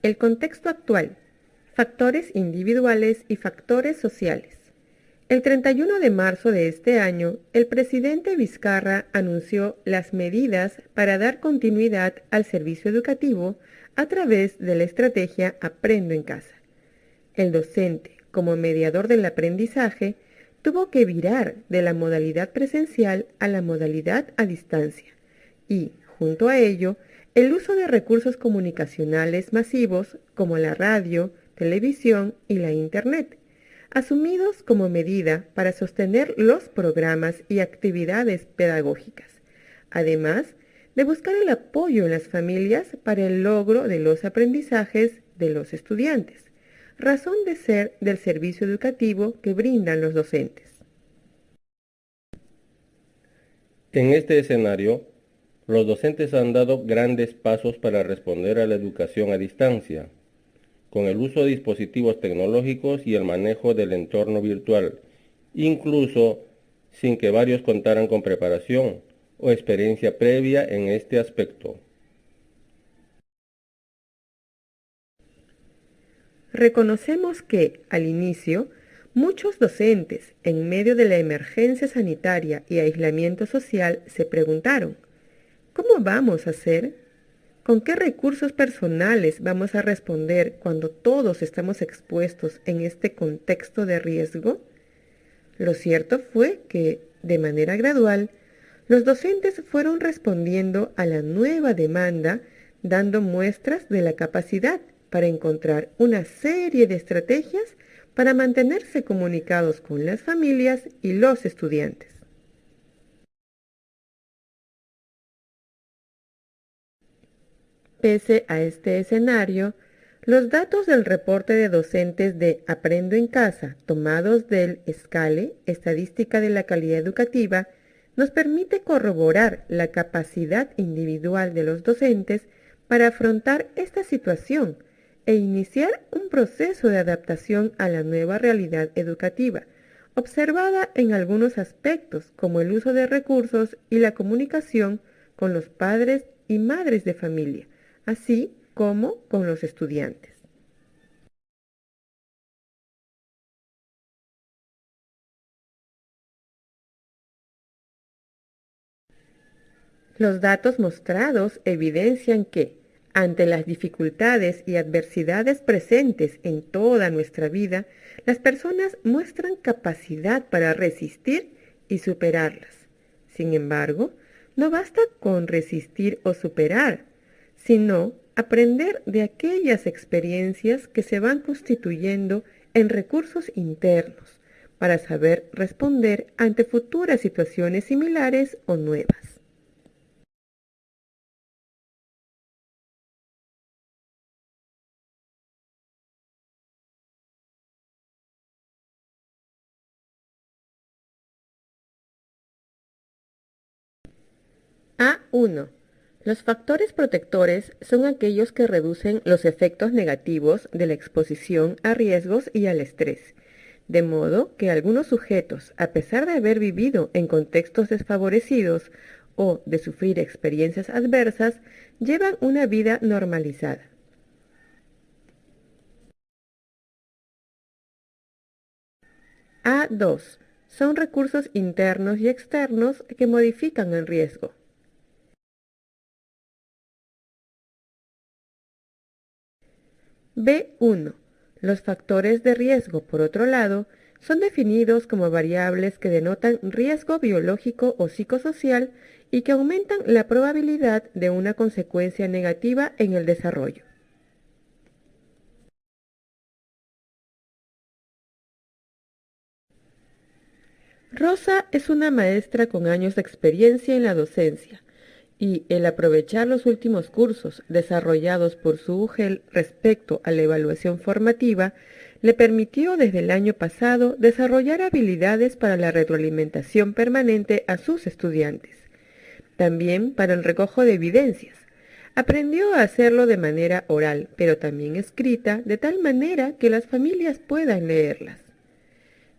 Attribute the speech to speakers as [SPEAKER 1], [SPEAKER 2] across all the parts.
[SPEAKER 1] El contexto actual, factores individuales y factores sociales. El 31 de marzo de este año, el presidente Vizcarra anunció las medidas para dar continuidad al servicio educativo a través de la estrategia Aprendo en Casa. El docente, como mediador del aprendizaje, tuvo que virar de la modalidad presencial a la modalidad a distancia y, junto a ello, el uso de recursos comunicacionales masivos como la radio, televisión y la Internet, asumidos como medida para sostener los programas y actividades pedagógicas, además de buscar el apoyo en las familias para el logro de los aprendizajes de los estudiantes, razón de ser del servicio educativo que brindan los docentes.
[SPEAKER 2] En este escenario, los docentes han dado grandes pasos para responder a la educación a distancia, con el uso de dispositivos tecnológicos y el manejo del entorno virtual, incluso sin que varios contaran con preparación o experiencia previa en este aspecto.
[SPEAKER 1] Reconocemos que, al inicio, muchos docentes, en medio de la emergencia sanitaria y aislamiento social, se preguntaron, ¿cómo vamos a hacer? ¿Con qué recursos personales vamos a responder cuando todos estamos expuestos en este contexto de riesgo? Lo cierto fue que, de manera gradual, los docentes fueron respondiendo a la nueva demanda, dando muestras de la capacidad para encontrar una serie de estrategias para mantenerse comunicados con las familias y los estudiantes. Pese a este escenario, los datos del reporte de docentes de Aprendo en Casa, tomados del SCALE, Estadística de la Calidad Educativa, nos permite corroborar la capacidad individual de los docentes para afrontar esta situación e iniciar un proceso de adaptación a la nueva realidad educativa, observada en algunos aspectos como el uso de recursos y la comunicación con los padres y madres de familia, así como con los estudiantes. Los datos mostrados evidencian que, ante las dificultades y adversidades presentes en toda nuestra vida, las personas muestran capacidad para resistir y superarlas. Sin embargo, no basta con resistir o superar, sino aprender de aquellas experiencias que se van constituyendo en recursos internos para saber responder ante futuras situaciones similares o nuevas. A1. Los factores protectores son aquellos que reducen los efectos negativos de la exposición a riesgos y al estrés, de modo que algunos sujetos, a pesar de haber vivido en contextos desfavorecidos o de sufrir experiencias adversas, llevan una vida normalizada. A2. Son recursos internos y externos que modifican el riesgo. B1. Los factores de riesgo, por otro lado, son definidos como variables que denotan riesgo biológico o psicosocial y que aumentan la probabilidad de una consecuencia negativa en el desarrollo. Rosa es una maestra con años de experiencia en la docencia y el aprovechar los últimos cursos desarrollados por su UGEL respecto a la evaluación formativa le permitió desde el año pasado desarrollar habilidades para la retroalimentación permanente a sus estudiantes, también para el recojo de evidencias. Aprendió a hacerlo de manera oral, pero también escrita, de tal manera que las familias puedan leerlas.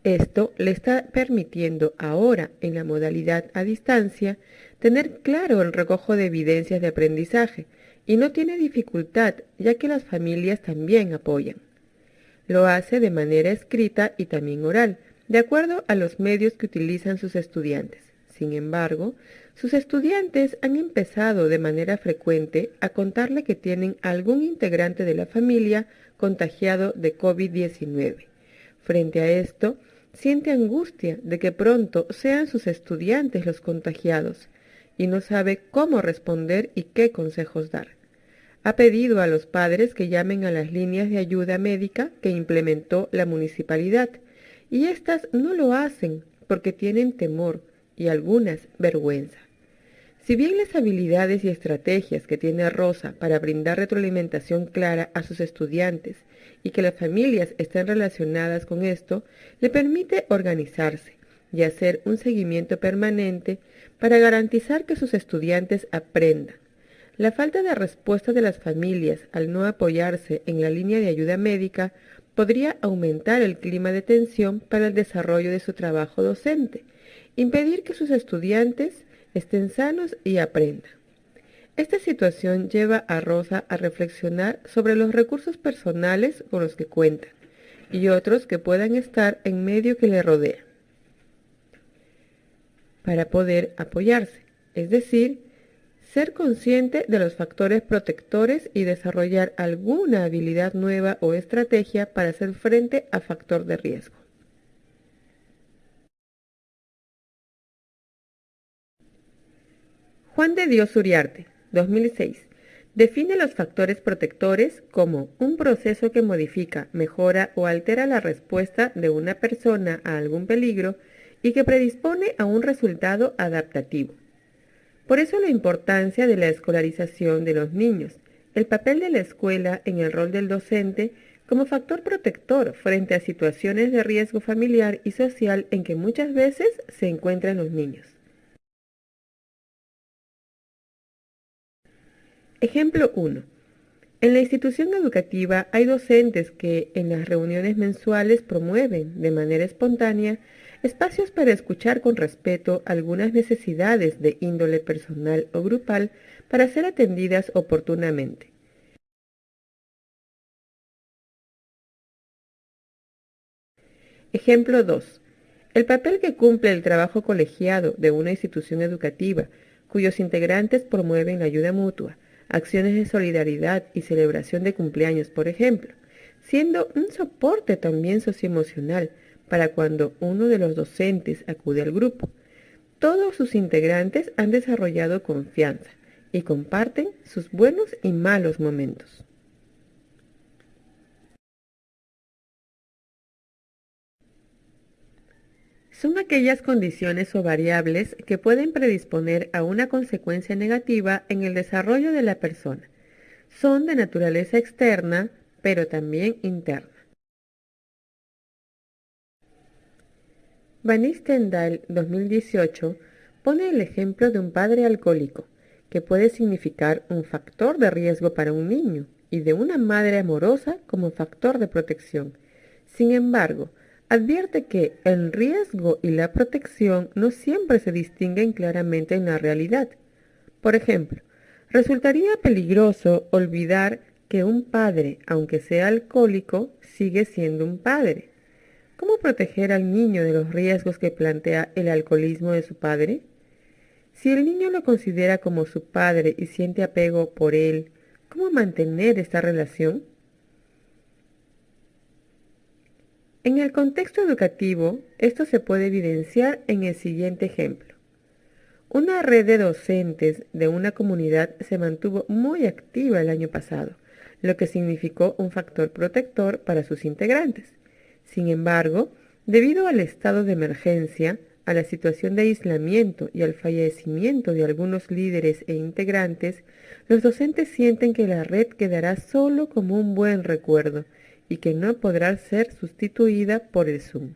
[SPEAKER 1] Esto le está permitiendo ahora, en la modalidad a distancia, tener claro el recojo de evidencias de aprendizaje y no tiene dificultad, ya que las familias también apoyan. Lo hace de manera escrita y también oral, de acuerdo a los medios que utilizan sus estudiantes. Sin embargo, sus estudiantes han empezado de manera frecuente a contarle que tienen algún integrante de la familia contagiado de COVID-19. Frente a esto, siente angustia de que pronto sean sus estudiantes los contagiados y no sabe cómo responder y qué consejos dar. Ha pedido a los padres que llamen a las líneas de ayuda médica que implementó la municipalidad, y éstas no lo hacen porque tienen temor y algunas vergüenza. Si bien las habilidades y estrategias que tiene Rosa para brindar retroalimentación clara a sus estudiantes y que las familias estén relacionadas con esto, le permite organizarse y hacer un seguimiento permanente para garantizar que sus estudiantes aprendan. La falta de respuesta de las familias al no apoyarse en la línea de ayuda médica podría aumentar el clima de tensión para el desarrollo de su trabajo docente, impedir que sus estudiantes estén sanos y aprendan. Esta situación lleva a Rosa a reflexionar sobre los recursos personales con los que cuenta y otros que puedan estar en medio que le rodea para poder apoyarse, es decir, ser consciente de los factores protectores y desarrollar alguna habilidad nueva o estrategia para hacer frente a factor de riesgo. Juan de Dios Uriarte, 2006. Define los factores protectores como un proceso que modifica, mejora o altera la respuesta de una persona a algún peligro y que predispone a un resultado adaptativo. Por eso la importancia de la escolarización de los niños, el papel de la escuela en el rol del docente como factor protector frente a situaciones de riesgo familiar y social en que muchas veces se encuentran los niños. Ejemplo 1. En la institución educativa hay docentes que en las reuniones mensuales promueven de manera espontánea espacios para escuchar con respeto algunas necesidades de índole personal o grupal para ser atendidas oportunamente. Ejemplo 2. El papel que cumple el trabajo colegiado de una institución educativa, cuyos integrantes promueven la ayuda mutua, acciones de solidaridad y celebración de cumpleaños, por ejemplo, siendo un soporte también socioemocional para cuando uno de los docentes acude al grupo. Todos sus integrantes han desarrollado confianza y comparten sus buenos y malos momentos. Son aquellas condiciones o variables que pueden predisponer a una consecuencia negativa en el desarrollo de la persona. Son de naturaleza externa, pero también interna. Van Stendal, 2018, pone el ejemplo de un padre alcohólico, que puede significar un factor de riesgo para un niño, y de una madre amorosa como factor de protección. Sin embargo, advierte que el riesgo y la protección no siempre se distinguen claramente en la realidad. Por ejemplo, resultaría peligroso olvidar que un padre, aunque sea alcohólico, sigue siendo un padre. ¿Cómo proteger al niño de los riesgos que plantea el alcoholismo de su padre? Si el niño lo considera como su padre y siente apego por él, ¿cómo mantener esta relación? En el contexto educativo, esto se puede evidenciar en el siguiente ejemplo. Una red de docentes de una comunidad se mantuvo muy activa el año pasado, lo que significó un factor protector para sus integrantes. Sin embargo, debido al estado de emergencia, a la situación de aislamiento y al fallecimiento de algunos líderes e integrantes, los docentes sienten que la red quedará solo como un buen recuerdo y que no podrá ser sustituida por el Zoom.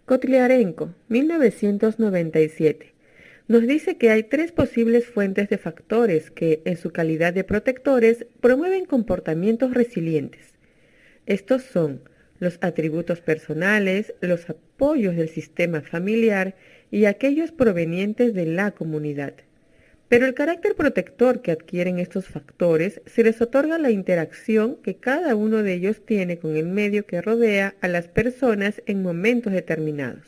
[SPEAKER 1] Kotliarenko, 1997, nos dice que hay tres posibles fuentes de factores que, en su calidad de protectores, promueven comportamientos resilientes. Estos son los atributos personales, los apoyos del sistema familiar y aquellos provenientes de la comunidad. Pero el carácter protector que adquieren estos factores se les otorga la interacción que cada uno de ellos tiene con el medio que rodea a las personas en momentos determinados.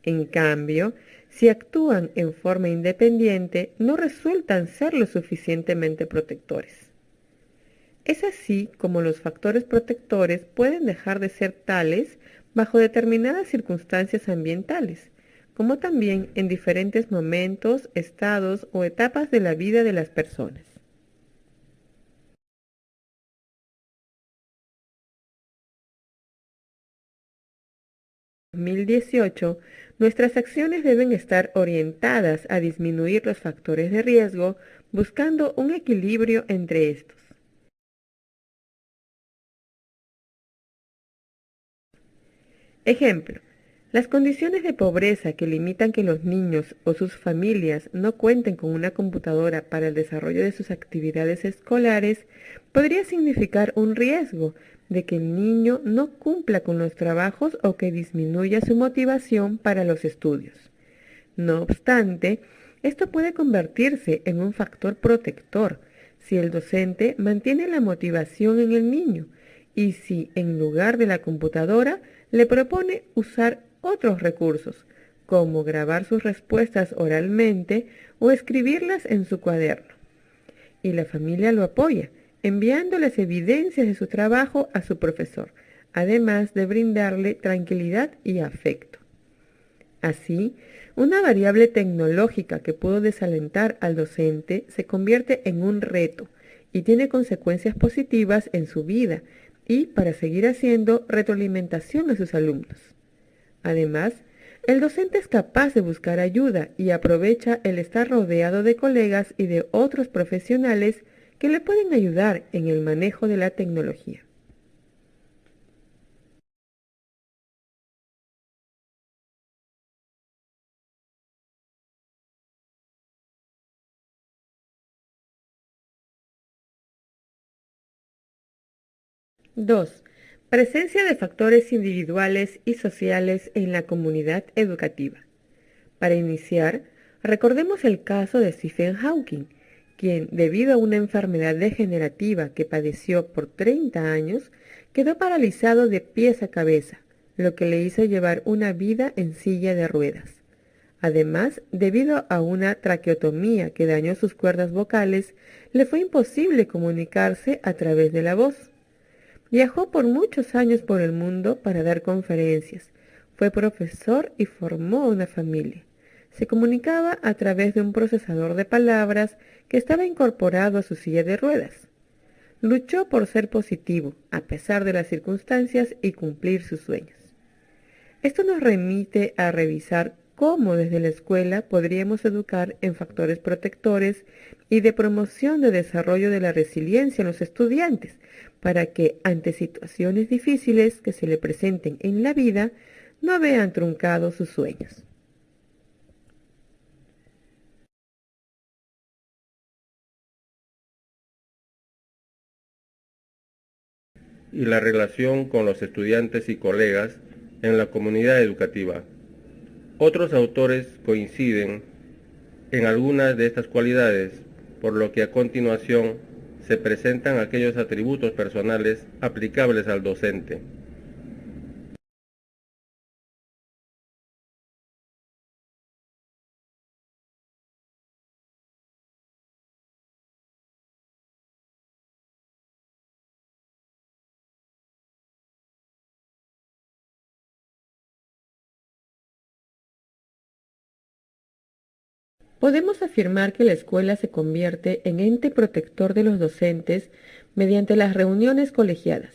[SPEAKER 1] En cambio, si actúan en forma independiente, no resultan ser lo suficientemente protectores. Es así como los factores protectores pueden dejar de ser tales bajo determinadas circunstancias ambientales, como también en diferentes momentos, estados o etapas de la vida de las personas. En 2018, nuestras acciones deben estar orientadas a disminuir los factores de riesgo, buscando un equilibrio entre estos. Ejemplo, las condiciones de pobreza que limitan que los niños o sus familias no cuenten con una computadora para el desarrollo de sus actividades escolares podría significar un riesgo de que el niño no cumpla con los trabajos o que disminuya su motivación para los estudios. No obstante, esto puede convertirse en un factor protector si el docente mantiene la motivación en el niño y si en lugar de la computadora le propone usar otros recursos, como grabar sus respuestas oralmente o escribirlas en su cuaderno. Y la familia lo apoya, enviándoles evidencias de su trabajo a su profesor, además de brindarle tranquilidad y afecto. Así, una variable tecnológica que pudo desalentar al docente se convierte en un reto y tiene consecuencias positivas en su vida y para seguir haciendo retroalimentación a sus alumnos. Además, el docente es capaz de buscar ayuda y aprovecha el estar rodeado de colegas y de otros profesionales que le pueden ayudar en el manejo de la tecnología. Dos, presencia de factores individuales y sociales en la comunidad educativa. Para iniciar, recordemos el caso de Stephen Hawking, quien, debido a una enfermedad degenerativa que padeció por 30 años, quedó paralizado de pies a cabeza, lo que le hizo llevar una vida en silla de ruedas. Además, debido a una traqueotomía que dañó sus cuerdas vocales, le fue imposible comunicarse a través de la voz. Viajó por muchos años por el mundo para dar conferencias. Fue profesor y formó una familia. Se comunicaba a través de un procesador de palabras que estaba incorporado a su silla de ruedas. Luchó por ser positivo, a pesar de las circunstancias, y cumplir sus sueños. Esto nos remite a revisar cómo desde la escuela podríamos educar en factores protectores y de promoción de desarrollo de la resiliencia en los estudiantes, para que ante situaciones difíciles que se le presenten en la vida, no vean truncados sus sueños.
[SPEAKER 2] Y la relación con los estudiantes y colegas en la comunidad educativa. Otros autores coinciden en algunas de estas cualidades, por lo que a continuación se presentan aquellos atributos personales aplicables al docente.
[SPEAKER 1] Podemos afirmar que la escuela se convierte en ente protector de los docentes mediante las reuniones colegiadas,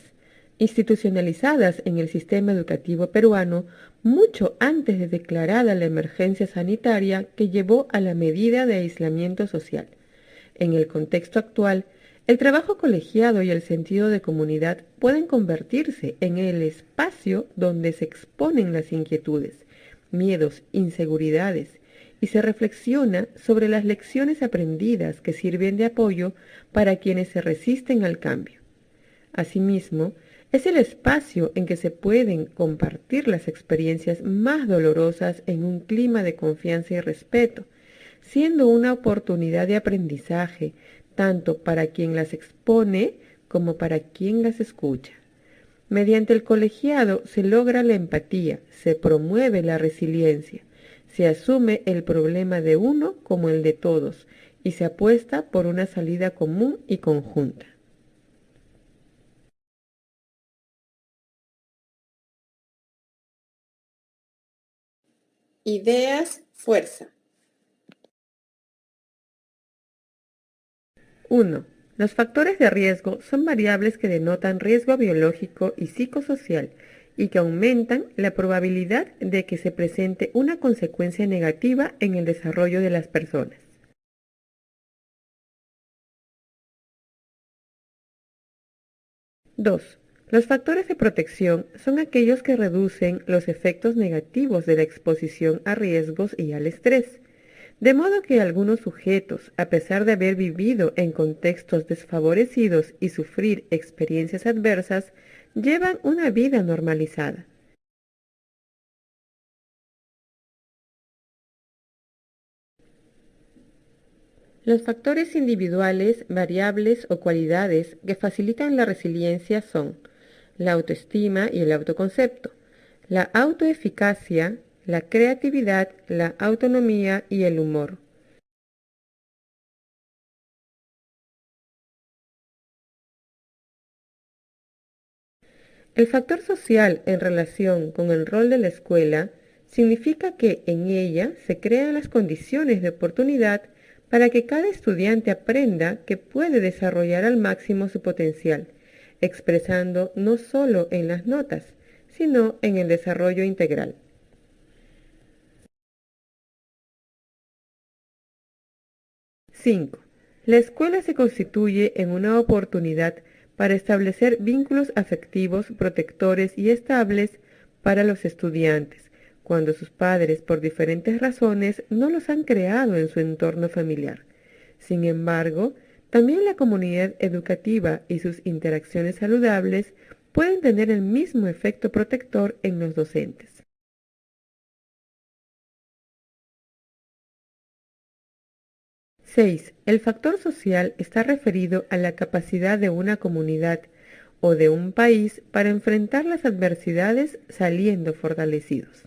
[SPEAKER 1] institucionalizadas en el sistema educativo peruano mucho antes de declarada la emergencia sanitaria que llevó a la medida de aislamiento social. En el contexto actual, el trabajo colegiado y el sentido de comunidad pueden convertirse en el espacio donde se exponen las inquietudes, miedos, inseguridades, y se reflexiona sobre las lecciones aprendidas que sirven de apoyo para quienes se resisten al cambio. Asimismo, Es el espacio en que se pueden compartir las experiencias más dolorosas en un clima de confianza y respeto, siendo una oportunidad de aprendizaje tanto para quien las expone como para quien las escucha. Mediante el colegiado se logra la empatía, se promueve la resiliencia, se asume el problema de uno como el de todos y se apuesta por una salida común y conjunta.
[SPEAKER 3] Ideas, fuerza.
[SPEAKER 1] 1. Los factores de riesgo son variables que denotan riesgo biológico y psicosocial y que aumentan la probabilidad de que se presente una consecuencia negativa en el desarrollo de las personas. 2. Los factores de protección son aquellos que reducen los efectos negativos de la exposición a riesgos y al estrés, de modo que algunos sujetos, a pesar de haber vivido en contextos desfavorecidos y sufrir experiencias adversas, llevan una vida normalizada. Los factores individuales, variables o cualidades que facilitan la resiliencia son la autoestima y el autoconcepto, la autoeficacia, la creatividad, la autonomía y el humor. El factor social en relación con el rol de la escuela significa que en ella se crean las condiciones de oportunidad para que cada estudiante aprenda que puede desarrollar al máximo su potencial, expresando no solo en las notas, sino en el desarrollo integral. 5. La escuela se constituye en una oportunidad para establecer vínculos afectivos, protectores y estables para los estudiantes, cuando sus padres, por diferentes razones, no los han creado en su entorno familiar. Sin embargo, también la comunidad educativa y sus interacciones saludables pueden tener el mismo efecto protector en los docentes. 6. El factor social está referido a la capacidad de una comunidad o de un país para enfrentar las adversidades saliendo fortalecidos.